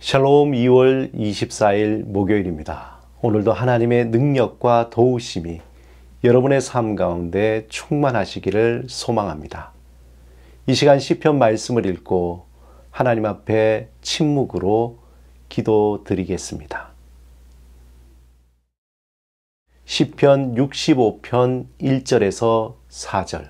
샬롬 2월 24일 목요일입니다. 오늘도 하나님의 능력과 도우심이 여러분의 삶 가운데 충만하시기를 소망합니다. 이 시간 시편 말씀을 읽고 하나님 앞에 침묵으로 기도드리겠습니다. 시편 65편 1절에서 4절.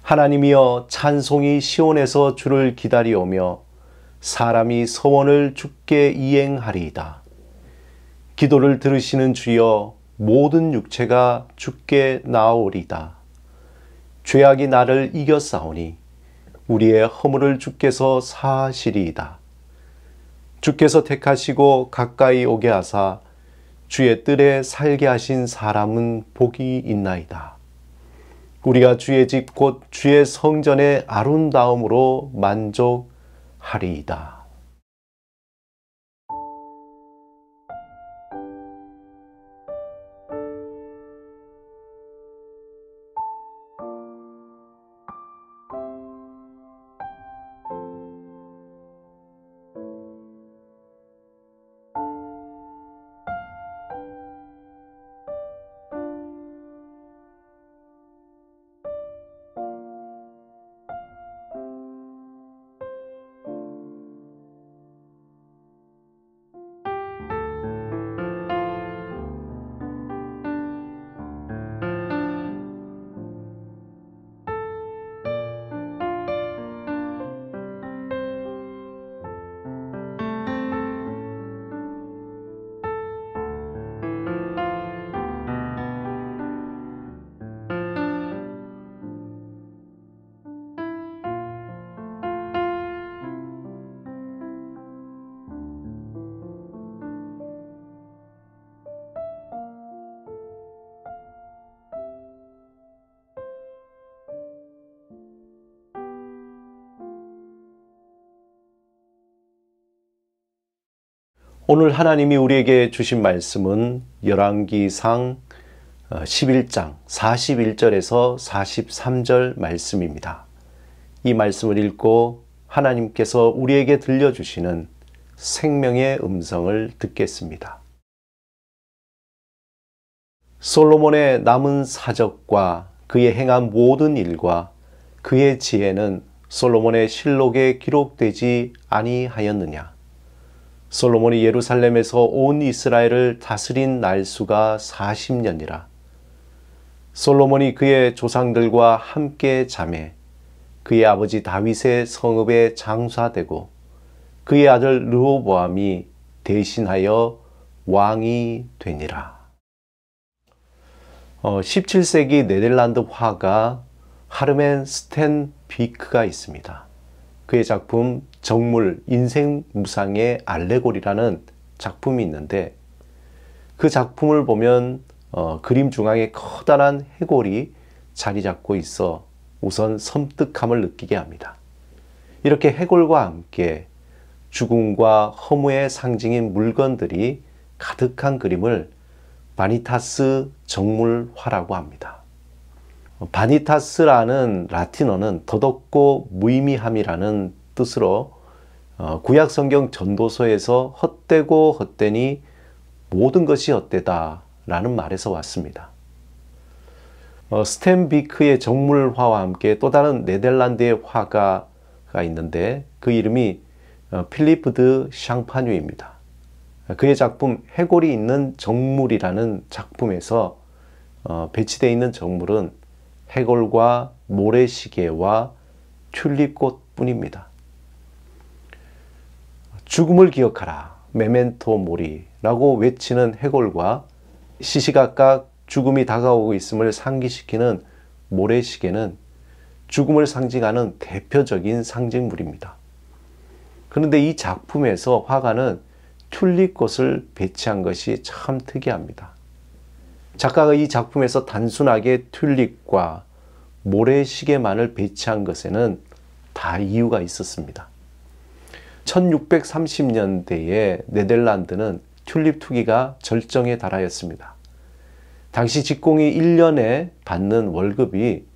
하나님이여, 찬송이 시온에서 주를 기다리오며 사람이 서원을 주께 이행하리이다. 기도를 들으시는 주여, 모든 육체가 주께 나아오리이다. 죄악이 나를 이겼사오니 우리의 허물을 주께서 사하시리이다. 주께서 택하시고 가까이 오게 하사 주의 뜰에 살게 하신 사람은 복이 있나이다. 우리가 주의 집 곧 주의 성전의 아름다움으로 만족하리이다. 오늘 하나님이 우리에게 주신 말씀은 열왕기상 11장 41절에서 43절 말씀입니다. 이 말씀을 읽고 하나님께서 우리에게 들려주시는 생명의 음성을 듣겠습니다. 솔로몬의 남은 사적과 그의 행한 모든 일과 그의 지혜는 솔로몬의 실록에 기록되지 아니하였느냐? 솔로몬이 예루살렘에서 온 이스라엘을 다스린 날수가 40년이라. 솔로몬이 그의 조상들과 함께 자매 그의 아버지 다윗의 성읍에 장사되고 그의 아들 르호보암이 대신하여 왕이 되니라. 17세기 네덜란드 화가 하르멘 스텐비크가 있습니다. 그의 작품 정물 인생 무상의 알레고리라는 작품이 있는데, 그 작품을 보면 그림 중앙에 커다란 해골이 자리 잡고 있어 우선 섬뜩함을 느끼게 합니다. 이렇게 해골과 함께 죽음과 허무의 상징인 물건들이 가득한 그림을 바니타스 정물화라고 합니다. 바니타스라는 라틴어는 더덥고 무의미함이라는 뜻으로 구약 성경 전도서에서 헛되고 헛되니 모든 것이 헛되다 라는 말에서 왔습니다. 스텐비크의 정물화와 함께 또 다른 네덜란드의 화가가 있는데 그 이름이 필리프 드 샹파뉴입니다. 그의 작품 해골이 있는 정물이라는 작품에서 배치되어 있는 정물은 해골과 모래시계와 튤립꽃 뿐입니다. 죽음을 기억하라, 메멘토 모리라고 외치는 해골과 시시각각 죽음이 다가오고 있음을 상기시키는 모래시계는 죽음을 상징하는 대표적인 상징물입니다. 그런데 이 작품에서 화가는 튤립꽃을 배치한 것이 참 특이합니다. 작가가 이 작품에서 단순하게 튤립과 모래시계만을 배치한 것에는 다 이유가 있었습니다. 1630년대에 네덜란드는 튤립 투기가 절정에 달하였습니다. 당시 직공이 1년에 받는 월급이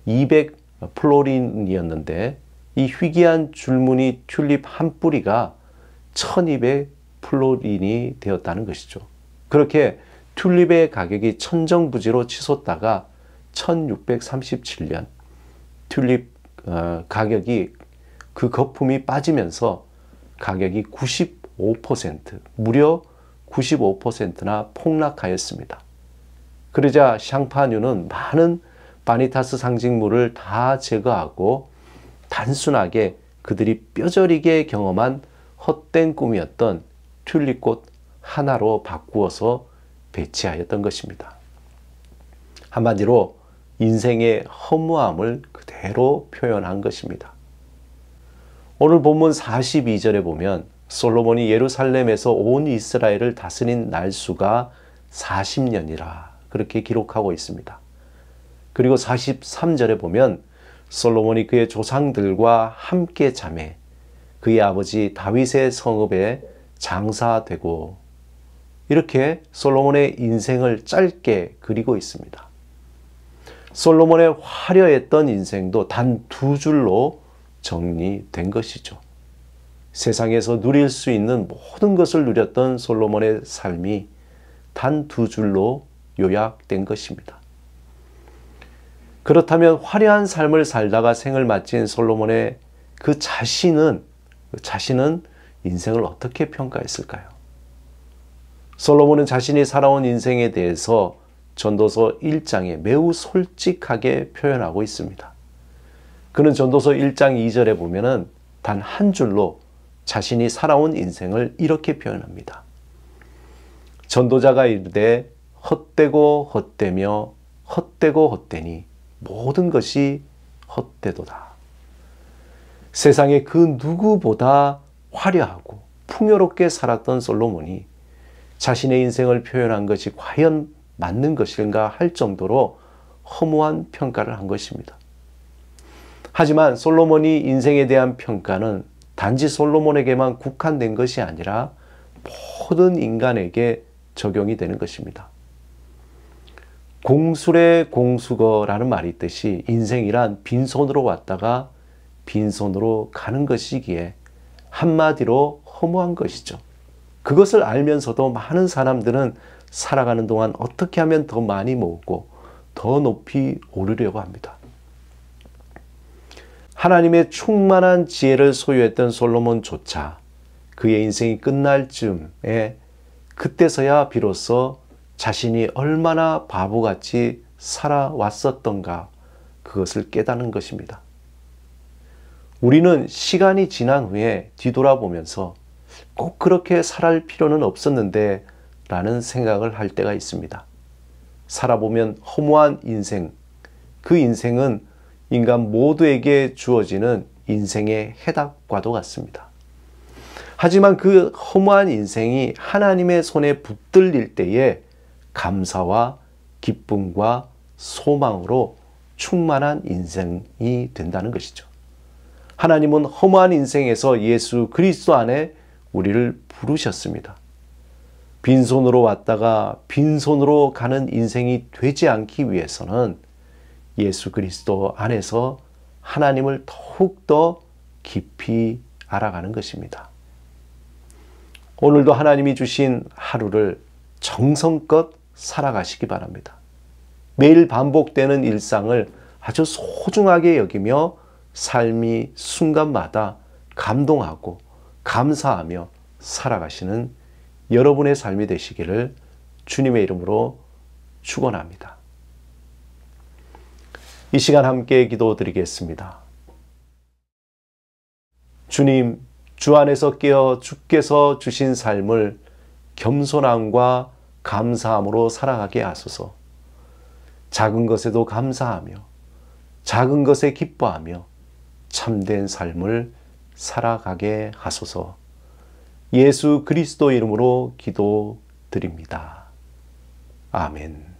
200 플로린이었는데 이 희귀한 줄무늬 튤립 한 뿌리가 1200플로린이 되었다는 것이죠. 그렇게 튤립의 가격이 천정부지로 치솟다가 1637년 튤립 가격이 그 거품이 빠지면서 가격이 95%, 무려 95%나 폭락하였습니다. 그러자 샹파뉴는 많은 바니타스 상징물을 다 제거하고 단순하게 그들이 뼈저리게 경험한 헛된 꿈이었던 튤립꽃 하나로 바꾸어서 배치하였던 것입니다. 한마디로 인생의 허무함을 그대로 표현한 것입니다. 오늘 본문 42절에 보면 솔로몬이 예루살렘에서 온 이스라엘을 다스린 날수가 40년이라 그렇게 기록하고 있습니다. 그리고 43절에 보면 솔로몬이 그의 조상들과 함께 자매 그의 아버지 다윗의 성읍에 장사되고 이렇게 솔로몬의 인생을 짧게 그리고 있습니다. 솔로몬의 화려했던 인생도 단 2줄로 정리된 것이죠. 세상에서 누릴 수 있는 모든 것을 누렸던 솔로몬의 삶이 단 2줄로 요약된 것입니다. 그렇다면 화려한 삶을 살다가 생을 마친 솔로몬의 그 자신은 인생을 어떻게 평가했을까요? 솔로몬은 자신이 살아온 인생에 대해서 전도서 1장에 매우 솔직하게 표현하고 있습니다. 그는 전도서 1장 2절에 보면은 단 한 줄로 자신이 살아온 인생을 이렇게 표현합니다. 전도자가 이르되 헛되고 헛되며 헛되고 헛되니 모든 것이 헛되도다. 세상에 그 누구보다 화려하고 풍요롭게 살았던 솔로몬이 자신의 인생을 표현한 것이 과연 맞는 것인가 할 정도로 허무한 평가를 한 것입니다. 하지만 솔로몬이 인생에 대한 평가는 단지 솔로몬에게만 국한된 것이 아니라 모든 인간에게 적용이 되는 것입니다. 공술의 공수거라는 말이 있듯이 인생이란 빈손으로 왔다가 빈손으로 가는 것이기에 한마디로 허무한 것이죠. 그것을 알면서도 많은 사람들은 살아가는 동안 어떻게 하면 더 많이 모으고 더 높이 오르려고 합니다. 하나님의 충만한 지혜를 소유했던 솔로몬조차 그의 인생이 끝날 즈음에 그때서야 비로소 자신이 얼마나 바보같이 살아왔었던가 그것을 깨닫는 것입니다. 우리는 시간이 지난 후에 뒤돌아보면서 꼭 그렇게 살아갈 필요는 없었는데 라는 생각을 할 때가 있습니다. 살아보면 허무한 인생, 그 인생은 인간 모두에게 주어지는 인생의 해답과도 같습니다. 하지만 그 허무한 인생이 하나님의 손에 붙들릴 때에 감사와 기쁨과 소망으로 충만한 인생이 된다는 것이죠. 하나님은 허무한 인생에서 예수 그리스도 안에 우리를 부르셨습니다. 빈손으로 왔다가 빈손으로 가는 인생이 되지 않기 위해서는 예수 그리스도 안에서 하나님을 더욱더 깊이 알아가는 것입니다. 오늘도 하나님이 주신 하루를 정성껏 살아가시기 바랍니다. 매일 반복되는 일상을 아주 소중하게 여기며 삶이 순간마다 감동하고 감사하며 살아가시는 여러분의 삶이 되시기를 주님의 이름으로 축원합니다. 이 시간 함께 기도드리겠습니다. 주님, 주 안에서 깨어 주께서 주신 삶을 겸손함과 감사함으로 살아가게 하소서. 작은 것에도 감사하며 작은 것에 기뻐하며 참된 삶을 살아가게 하소서. 예수 그리스도 이름으로 기도드립니다. 아멘.